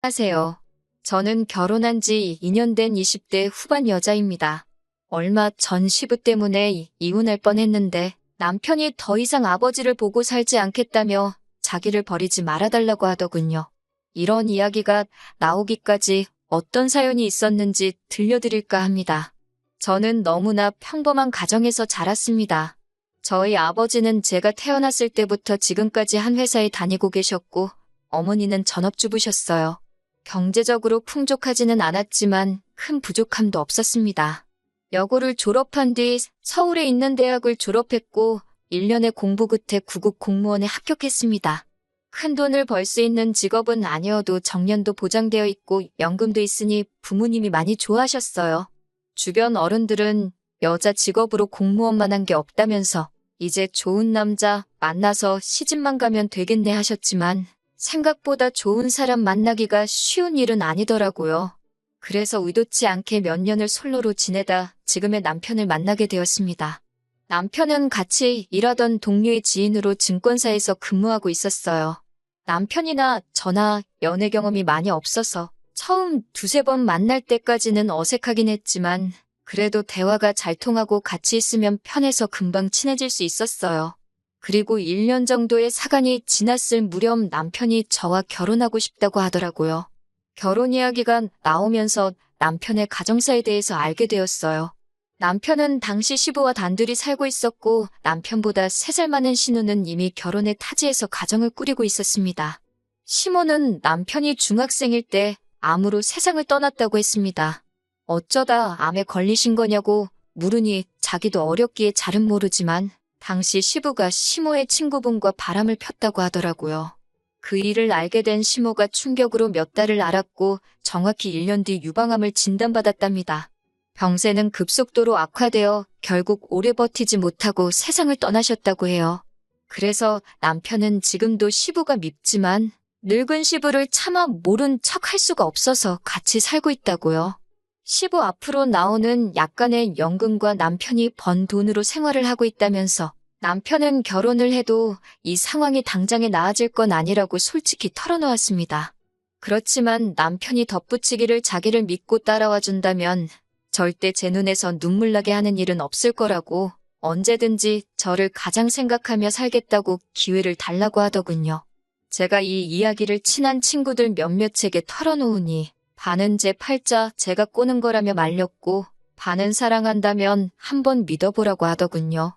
안녕하세요. 저는 결혼한 지 2년 된 20대 후반 여자입니다. 얼마 전 시부 때문에 이혼할 뻔했는데 남편이 더 이상 아버지를 보고 살지 않겠다며 자기를 버리지 말아달라고 하더군요. 이런 이야기가 나오기까지 어떤 사연이 있었는지 들려드릴까 합니다. 저는 너무나 평범한 가정에서 자랐습니다. 저희 아버지는 제가 태어났을 때부터 지금까지 한 회사에 다니고 계셨고 어머니는 전업주부셨어요. 경제적으로 풍족하지는 않았지만 큰 부족함도 없었습니다. 여고를 졸업한 뒤 서울에 있는 대학을 졸업했고 1년의 공부 끝에 구급 공무원에 합격했습니다. 큰 돈을 벌 수 있는 직업은 아니어도 정년도 보장되어 있고 연금도 있으니 부모님이 많이 좋아하셨어요. 주변 어른들은 여자 직업으로 공무원만 한 게 없다면서 이제 좋은 남자 만나서 시집만 가면 되겠네 하셨지만 생각보다 좋은 사람 만나기가 쉬운 일은 아니더라고요. 그래서 의도치 않게 몇 년을 솔로로 지내다 지금의 남편을 만나게 되었습니다. 남편은 같이 일하던 동료의 지인으로 증권사에서 근무하고 있었어요. 남편이나 저나 연애 경험이 많이 없어서 처음 두세 번 만날 때까지는 어색하긴 했지만 그래도 대화가 잘 통하고 같이 있으면 편해서 금방 친해질 수 있었어요. 그리고 1년 정도의 사간이 지났을 무렵 남편이 저와 결혼하고 싶다고 하더라고요. 결혼 이야기가 나오면서 남편의 가정사에 대해서 알게 되었어요. 남편은 당시 시부와 단둘이 살고 있었고 남편보다 3살 많은 신우는 이미 결혼에 타지에서 가정을 꾸리고 있었습니다. 시모는 남편이 중학생일 때 암으로 세상을 떠났다고 했습니다. 어쩌다 암에 걸리신 거냐고 물으니 자기도 어렵기에 잘은 모르지만 당시 시부가 시모의 친구분과 바람을 폈다고 하더라고요. 그 일을 알게 된 시모가 충격으로 몇 달을 앓았고 정확히 1년 뒤 유방암을 진단받았답니다. 병세는 급속도로 악화되어 결국 오래 버티지 못하고 세상을 떠나셨다고 해요. 그래서 남편은 지금도 시부가 밉지만 늙은 시부를 차마 모른 척 할 수가 없어서 같이 살고 있다고요. 시부 앞으로 나오는 약간의 연금과 남편이 번 돈으로 생활을 하고 있다면서 남편은 결혼을 해도 이 상황이 당장에 나아질 건 아니라고 솔직히 털어놓았습니다. 그렇지만 남편이 덧붙이기를 자기를 믿고 따라와 준다면 절대 제 눈에서 눈물 나게 하는 일은 없을 거라고 언제든지 저를 가장 생각하며 살겠다고 기회를 달라고 하더군요. 제가 이 이야기를 친한 친구들 몇몇에게 털어놓으니 반은 제 팔자 제가 꼬는 거라며 말렸고 반은 사랑한다면 한번 믿어보라고 하더군요.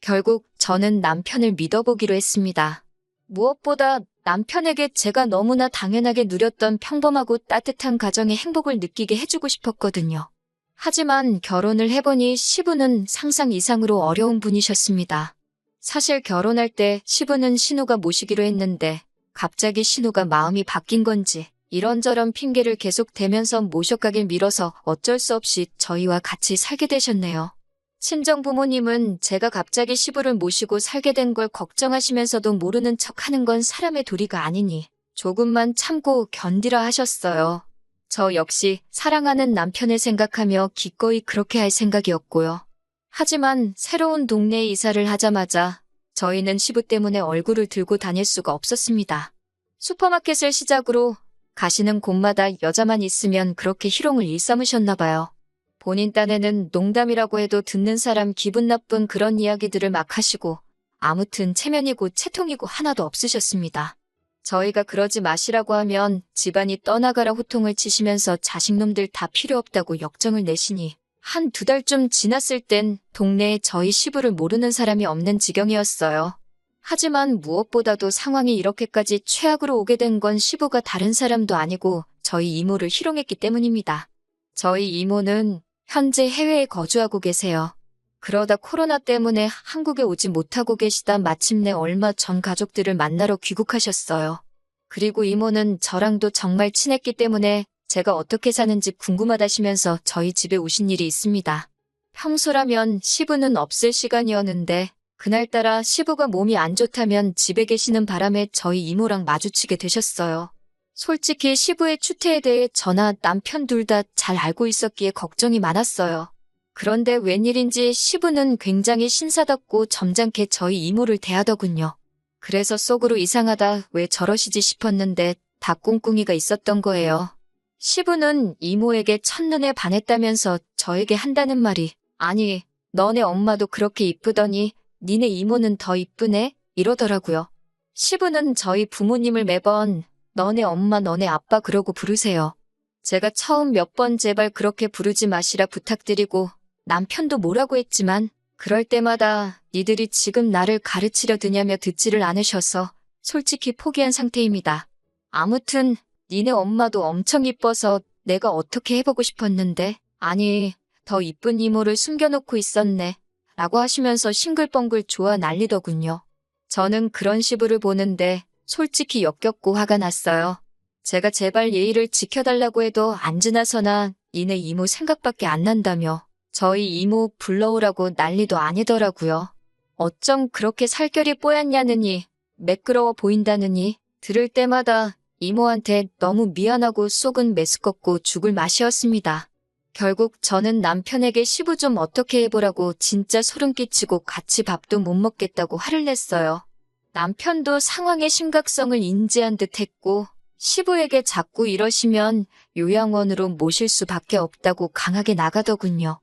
결국 저는 남편을 믿어보기로 했습니다. 무엇보다 남편에게 제가 너무나 당연하게 누렸던 평범하고 따뜻한 가정의 행복을 느끼게 해주고 싶었거든요. 하지만 결혼을 해보니 시부는 상상 이상으로 어려운 분이셨습니다. 사실 결혼할 때 시부는 신우가 모시기로 했는데 갑자기 신우가 마음이 바뀐 건지 이런저런 핑계를 계속 대면서 모셔가길 미뤄서 어쩔 수 없이 저희와 같이 살게 되셨네요. 친정 부모님은 제가 갑자기 시부를 모시고 살게 된 걸 걱정하시면서도 모르는 척하는 건 사람의 도리가 아니니 조금만 참고 견디라 하셨어요. 저 역시 사랑하는 남편을 생각하며 기꺼이 그렇게 할 생각이었고요. 하지만 새로운 동네에 이사를 하자마자 저희는 시부 때문에 얼굴을 들고 다닐 수가 없었습니다. 슈퍼마켓을 시작으로 가시는 곳마다 여자만 있으면 그렇게 희롱을 일삼으셨나 봐요. 본인 딴에는 농담이라고 해도 듣는 사람 기분 나쁜 그런 이야기들을 막 하시고 아무튼 체면이고 채통이고 하나도 없으셨습니다. 저희가 그러지 마시라고 하면 집안이 떠나가라 호통을 치시면서 자식놈들 다 필요 없다고 역정을 내시니 한 2달쯤 지났을 땐 동네에 저희 시부를 모르는 사람이 없는 지경이었어요. 하지만 무엇보다도 상황이 이렇게까지 최악으로 오게 된 건 시부가 다른 사람도 아니고 저희 이모를 희롱했기 때문입니다. 저희 이모는 현재 해외에 거주하고 계세요. 그러다 코로나 때문에 한국에 오지 못하고 계시다 마침내 얼마 전 가족들을 만나러 귀국하셨어요. 그리고 이모는 저랑도 정말 친했기 때문에 제가 어떻게 사는지 궁금하다시면서 저희 집에 오신 일이 있습니다. 평소라면 시부는 없을 시간이었는데 그날따라 시부가 몸이 안 좋다면 집에 계시는 바람에 저희 이모랑 마주치게 되셨어요. 솔직히 시부의 추태에 대해 저나 남편 둘 다 잘 알고 있었기에 걱정이 많았어요. 그런데 웬일인지 시부는 굉장히 신사답고 점잖게 저희 이모를 대하더군요. 그래서 속으로 이상하다 왜 저러시지 싶었는데 다 꿍꿍이가 있었던 거예요. 시부는 이모에게 첫눈에 반했다면서 저에게 한다는 말이, 아니, 너네 엄마도 그렇게 이쁘더니 니네 이모는 더 이쁘네? 이러더라고요. 시부는 저희 부모님을 매번 너네 엄마 너네 아빠 그러고 부르세요. 제가 처음 몇 번 제발 그렇게 부르지 마시라 부탁드리고 남편도 뭐라고 했지만 그럴 때마다 니들이 지금 나를 가르치려 드냐며 듣지를 않으셔서 솔직히 포기한 상태입니다. 아무튼 니네 엄마도 엄청 이뻐서 내가 어떻게 해보고 싶었는데, 아니 더 이쁜 이모를 숨겨놓고 있었네 라고 하시면서 싱글벙글 좋아 난리더군요. 저는 그런 시부를 보는데 솔직히 역겹고 화가 났어요. 제가 제발 예의를 지켜달라고 해도 안 지나서나 니네 이모 생각밖에 안 난다며 저희 이모 불러오라고 난리도 아니더라고요. 어쩜 그렇게 살결이 뽀얗냐느니 매끄러워 보인다느니 들을 때마다 이모한테 너무 미안하고 속은 메스껍고 죽을 맛이었습니다. 결국 저는 남편에게 시부 좀 어떻게 해보라고 진짜 소름 끼치고 같이 밥도 못 먹겠다고 화를 냈어요. 남편도 상황의 심각성을 인지한 듯 했고 시부에게 자꾸 이러시면 요양원으로 모실 수밖에 없다고 강하게 나가더군요.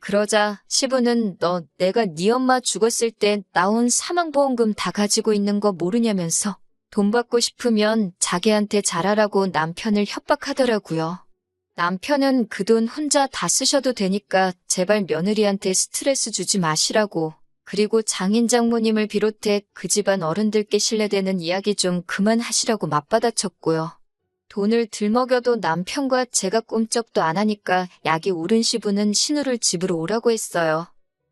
그러자 시부는 너 내가 네 엄마 죽었을 때 나온 사망보험금 다 가지고 있는 거 모르냐면서 돈 받고 싶으면 자기한테 잘하라고 남편을 협박하더라고요. 남편은 그 돈 혼자 다 쓰셔도 되니까 제발 며느리한테 스트레스 주지 마시라고, 그리고 장인 장모님을 비롯해 그 집안 어른들께 신뢰되는 이야기 좀 그만하시라고 맞받아쳤고요. 돈을 들먹여도 남편과 제가 꼼짝도 안 하니까 약이 오른 시부는 신우를 집으로 오라고 했어요.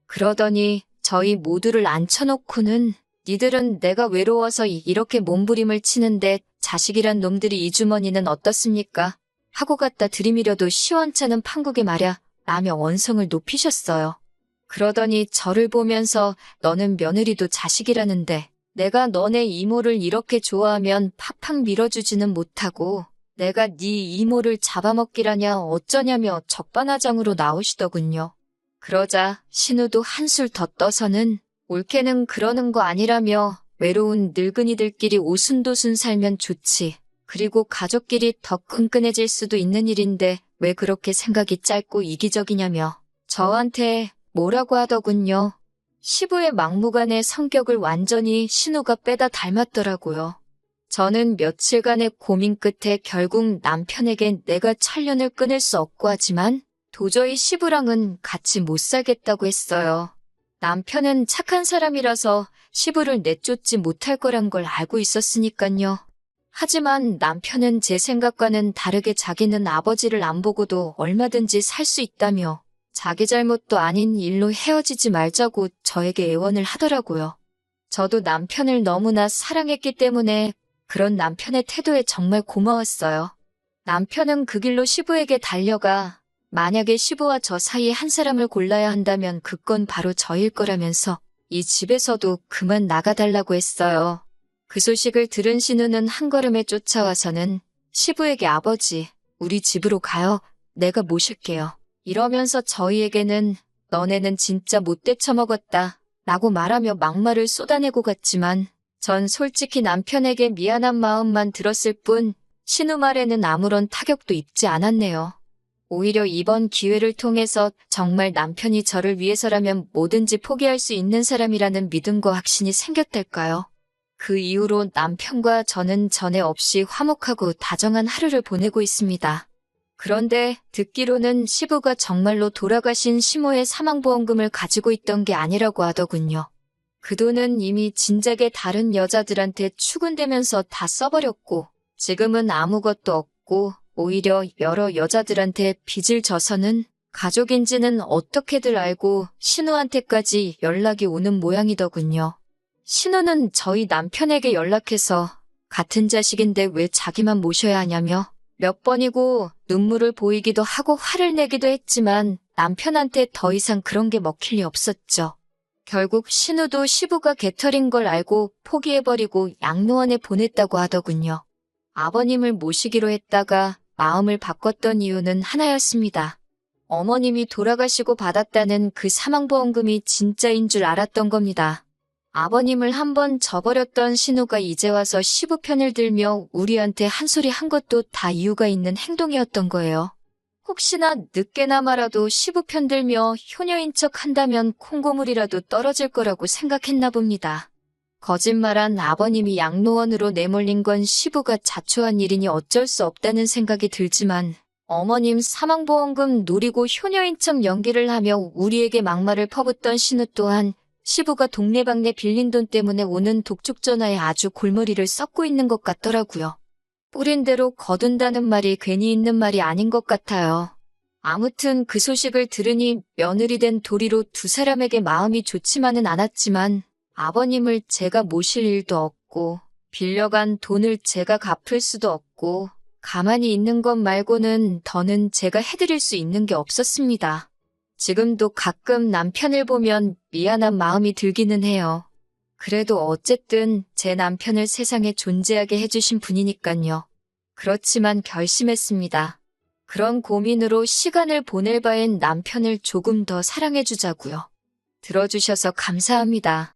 그러더니 저희 모두를 앉혀놓고는 니들은 내가 외로워서 이렇게 몸부림을 치는데 자식이란 놈들이 이 주머니는 어떻습니까? 하고 갖다 들이밀어도 시원찮은 판국에 말야 라며 원성을 높이셨어요. 그러더니 저를 보면서 너는 며느리도 자식이라는데 내가 너네 이모를 이렇게 좋아하면 팍팍 밀어주지는 못하고 내가 네 이모를 잡아먹기라냐 어쩌냐며 적반하장으로 나오시더군요. 그러자 신우도 한술 더 떠서는 옳게는 그러는 거 아니라며 외로운 늙은이들끼리 오순도순 살면 좋지. 그리고 가족끼리 더 끈끈해질 수도 있는 일인데 왜 그렇게 생각이 짧고 이기적이냐며 저한테 뭐라고 하더군요. 시부의 막무가내 성격을 완전히 신우가 빼다 닮았더라고요. 저는 며칠간의 고민 끝에 결국 남편에게 내가 천련을 끊을 수 없고 하지만 도저히 시부랑은 같이 못 살겠다고 했어요. 남편은 착한 사람이라서 시부를 내쫓지 못할 거란 걸 알고 있었으니까요. 하지만 남편은 제 생각과는 다르게 자기는 아버지를 안 보고도 얼마든지 살 수 있다며 자기 잘못도 아닌 일로 헤어지지 말자고 저에게 애원을 하더라고요. 저도 남편을 너무나 사랑했기 때문에 그런 남편의 태도에 정말 고마웠어요. 남편은 그 길로 시부에게 달려가 만약에 시부와 저 사이에 한 사람을 골라야 한다면 그건 바로 저일 거라면서 이 집에서도 그만 나가달라고 했어요. 그 소식을 들은 신우는 한 걸음에 쫓아와서는 시부에게 아버지, 우리 집으로 가요. 내가 모실게요. 이러면서 저희에게는 너네는 진짜 못돼 처먹었다 라고 말하며 막말을 쏟아내고 갔지만 전 솔직히 남편에게 미안한 마음만 들었을 뿐 신우 말에는 아무런 타격도 입지 않았네요. 오히려 이번 기회를 통해서 정말 남편이 저를 위해서라면 뭐든지 포기할 수 있는 사람이라는 믿음과 확신이 생겼달까요? 그 이후로 남편과 저는 전에 없이 화목하고 다정한 하루를 보내고 있습니다. 그런데 듣기로는 시부가 정말로 돌아가신 시모의 사망보험금을 가지고 있던 게 아니라고 하더군요. 그 돈은 이미 진작에 다른 여자들한테 추근되면서 다 써버렸고 지금은 아무것도 없고 오히려 여러 여자들한테 빚을 져서는 가족인지는 어떻게들 알고 신우한테까지 연락이 오는 모양이더군요. 신우는 저희 남편에게 연락해서 같은 자식인데 왜 자기만 모셔야 하냐며 몇 번이고 눈물을 보이기도 하고 화를 내기도 했지만 남편한테 더 이상 그런 게 먹힐 리 없었죠. 결국 신우도 시부가 개털인 걸 알고 포기해버리고 양로원에 보냈다고 하더군요. 아버님을 모시기로 했다가 마음을 바꿨던 이유는 하나였습니다. 어머님이 돌아가시고 받았다는 그 사망보험금이 진짜인 줄 알았던 겁니다. 아버님을 한번 저버렸던 신우가 이제 와서 시부 편을 들며 우리한테 한 소리 한 것도 다 이유가 있는 행동이었던 거예요. 혹시나 늦게나마라도 시부 편 들며 효녀인 척 한다면 콩고물이라도 떨어질 거라고 생각했나 봅니다. 거짓말한 아버님이 양로원으로 내몰린 건 시부가 자초한 일이니 어쩔 수 없다는 생각이 들지만 어머님 사망보험금 노리고 효녀인 척 연기를 하며 우리에게 막말을 퍼붓던 신우 또한 시부가 동네방네 빌린 돈 때문에 오는 독촉 전화에 아주 골머리를 썩고 있는 것 같더라고요. 뿌린 대로 거둔다는 말이 괜히 있는 말이 아닌 것 같아요. 아무튼 그 소식을 들으니 며느리 된 도리로 두 사람에게 마음이 좋지만은 않았지만 아버님을 제가 모실 일도 없고 빌려간 돈을 제가 갚을 수도 없고 가만히 있는 것 말고는 더는 제가 해드릴 수 있는 게 없었습니다. 지금도 가끔 남편을 보면 미안한 마음이 들기는 해요. 그래도 어쨌든 제 남편을 세상에 존재하게 해주신 분이니깐요. 그렇지만 결심했습니다. 그런 고민으로 시간을 보낼 바엔 남편을 조금 더 사랑해주자고요. 들어주셔서 감사합니다.